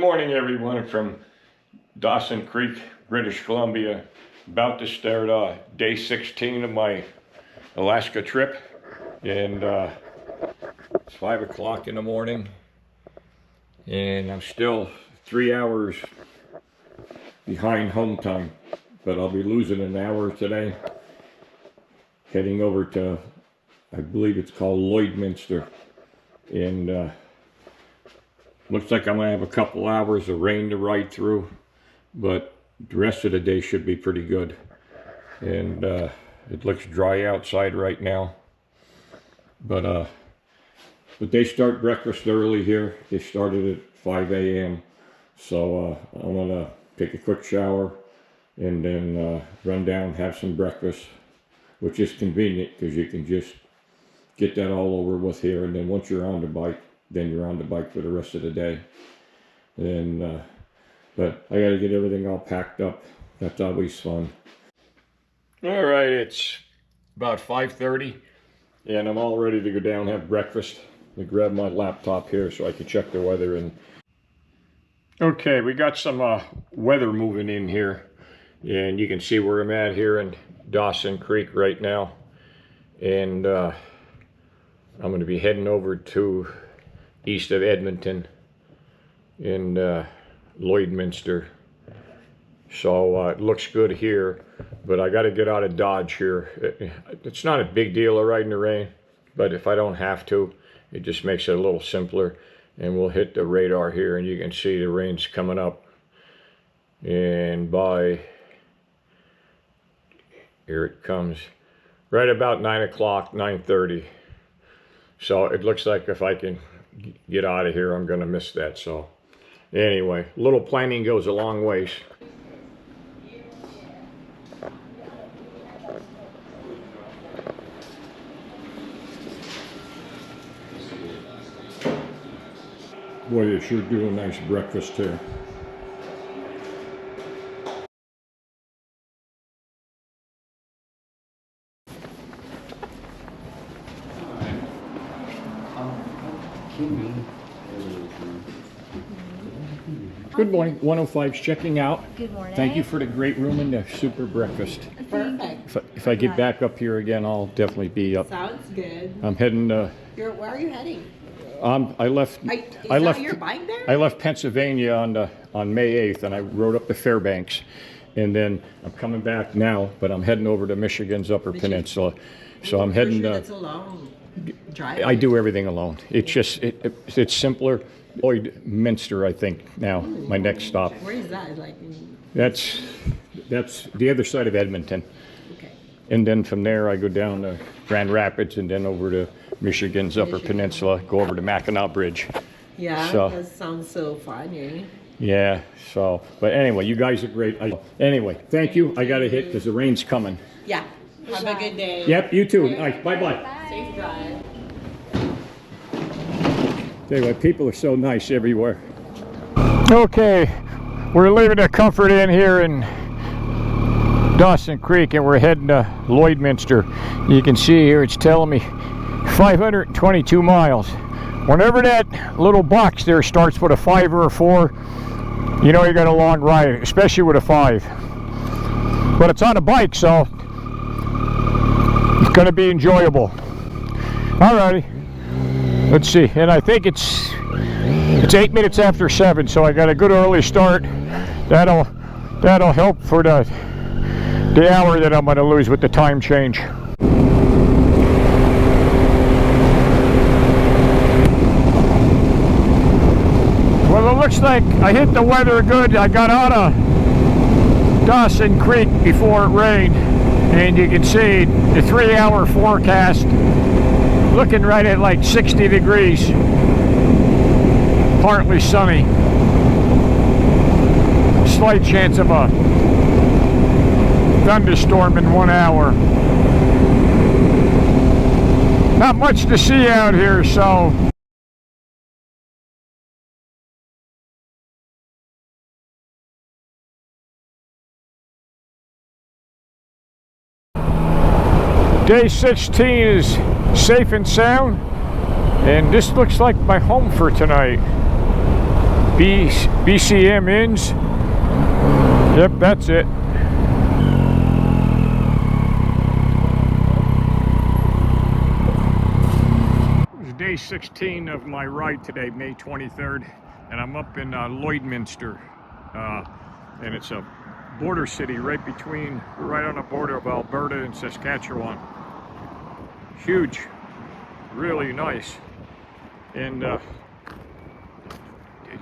morning, everyone, from Dawson Creek, British Columbia. About to start day 16 of my Alaska trip, and it's 5 o'clock in the morning, and I'm still 3 hours behind home time, but I'll be losing an hour today, heading over to, I believe it's called Lloydminster, and looks like I'm gonna have a couple hours of rain to ride through, but the rest of the day should be pretty good. And it looks dry outside right now, but they start breakfast early here. They started at 5 a.m. So I'm gonna take a quick shower and then run down, have some breakfast, which is convenient because you can just get that all over with here, and then once you're on the bike, then you're on the bike for the rest of the day. And but I gotta get everything all packed up. That's always fun. All right, it's about 5:30 and I'm all ready to go down and have breakfast. Let me grab my laptop here so I can check the weather. And okay, we got some weather moving in here, and you can see where I'm at here in Dawson Creek right now. And I'm going to be heading over to east of Edmonton in Lloydminster. So it looks good here, but I got to get out of Dodge here. It's not a big deal to ride in the rain, but if I don't have to, it just makes it a little simpler. And we'll hit the radar here, and you can see the rain's coming up. And by, here it comes, right about 9 o'clock, 9:30. So it looks like if I can get out of here, I'm going to miss that. So anyway, a little planning goes a long ways. Boy, they sure do a nice breakfast here. Good morning. 105's checking out. Good morning. Thank you for the great room and the super breakfast. Perfect. If I get back up here again, I'll definitely be up. Sounds good. I'm heading to... Where are you heading? I left Your bike there? I left Pennsylvania on May 8th, and I rode up to Fairbanks, and then I'm coming back now, but I'm heading over to Michigan's Upper Peninsula. So I'm heading to... It's a long drive. I do everything alone. It's just it's simpler. Lloydminster, I think now. My next stop. Where is that? Like that's the other side of Edmonton. Okay. And then from there I go down to Grand Rapids, and then over to Michigan's Upper Peninsula, go over to Mackinac Bridge. Yeah, so, that sounds so fun, eh? Yeah, so, but anyway, you guys are great. Anyway, thank you. I got to hit because the rain's coming. Yeah. Have a good day. Yep, you too. All right, bye-bye. Safe drive. Anyway, people are so nice everywhere. Okay, we're leaving the Comfort Inn here in Dawson Creek, and we're heading to Lloydminster. You can see here it's telling me 522 miles. Whenever that little box there starts with a 5 or a 4, you know you got a long ride, especially with a 5. But it's on a bike, so it's going to be enjoyable. Alrighty, let's see. And I think it's 8 minutes after 7, so I got a good early start. That'll help for the hour that I'm going to lose with the time change. Well, it looks like I hit the weather good. I got out of Dawson Creek before it rained, and you can see the 3-hour forecast looking right at like 60 degrees, partly sunny, slight chance of a thunderstorm in 1 hour. Not much to see out here, so day 16 is safe and sound, and this looks like my home for tonight. BCM ins. Yep, that's it. It was day 16 of my ride today, May 23rd, and I'm up in Lloydminster, and it's a border city right on the border of Alberta and Saskatchewan. Huge, really nice, and the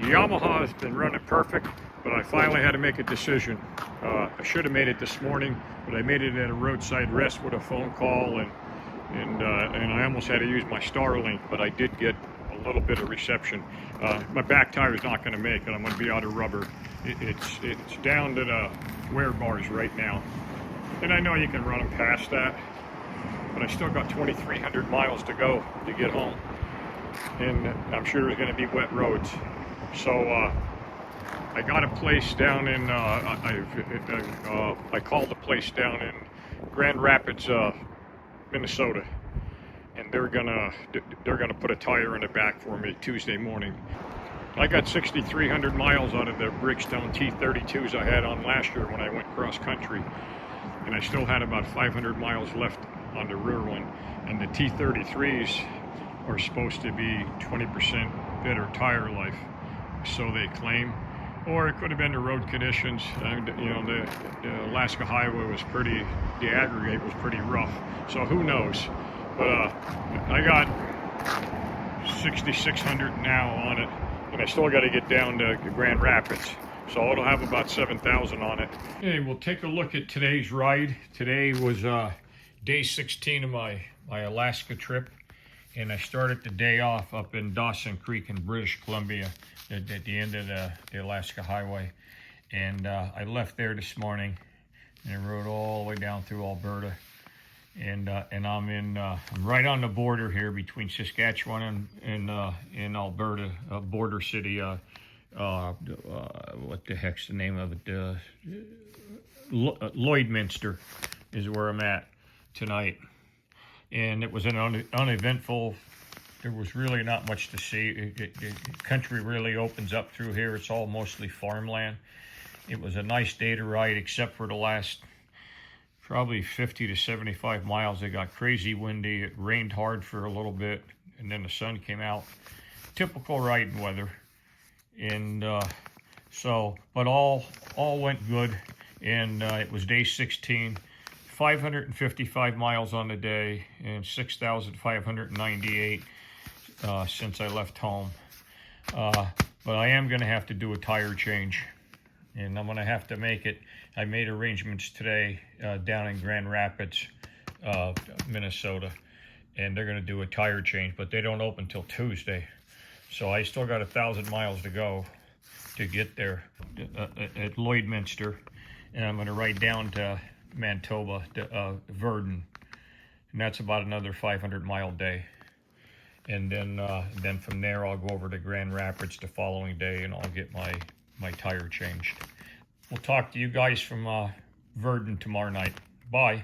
Yamaha has been running perfect, but I finally had to make a decision. I should have made it this morning, but I made it at a roadside rest with a phone call, and I almost had to use my Starlink, but I did get a little bit of reception. My back tire is not going to make it. I'm going to be out of rubber. It's down to the wear bars right now, and I know you can run them past that, but I still got 2,300 miles to go to get home, and I'm sure there's going to be wet roads. So I got a place down in I called the place down in Grand Rapids, Minnesota, and they're gonna put a tire in the back for me Tuesday morning. I got 6,300 miles out of the Brickstone T32s I had on last year when I went cross country, and I still had about 500 miles left on the rear one. And the T33s are supposed to be 20% better tire life, so they claim. Or it could have been the road conditions. You know, the Alaska highway was the aggregate was pretty rough. So who knows? But I got 6,600 now on it, and I still got to get down to Grand Rapids. So it'll have about 7,000 on it. Okay, we'll take a look at today's ride. Today was day 16 of my Alaska trip, and I started the day off up in Dawson Creek in British Columbia at the end of the Alaska highway. And I left there this morning and rode all the way down through Alberta. And I'm right on the border here between Saskatchewan and Alberta, border city. What the heck's the name of it? Lloydminster is where I'm at tonight. And it was an uneventful. There was really not much to see. The country really opens up through here. It's all mostly farmland. It was a nice day to ride, except for the last probably 50 to 75 miles. It got crazy windy. It rained hard for a little bit, and then the sun came out. Typical riding weather. And but all went good. And it was day 16. 555 miles on the day and 6,598 since I left home. But I am going to have to do a tire change, and I'm going to have to make it. I made arrangements today down in Grand Rapids, Minnesota, and they're going to do a tire change, but they don't open till Tuesday. So I still got 1,000 miles to go to get there at Lloydminster, and I'm going to ride down to Manitoba, to Verdun, and that's about another 500-mile day. And then from there I'll go over to Grand Rapids the following day, and I'll get my tire changed. We'll talk to you guys from Verdun tomorrow night. Bye.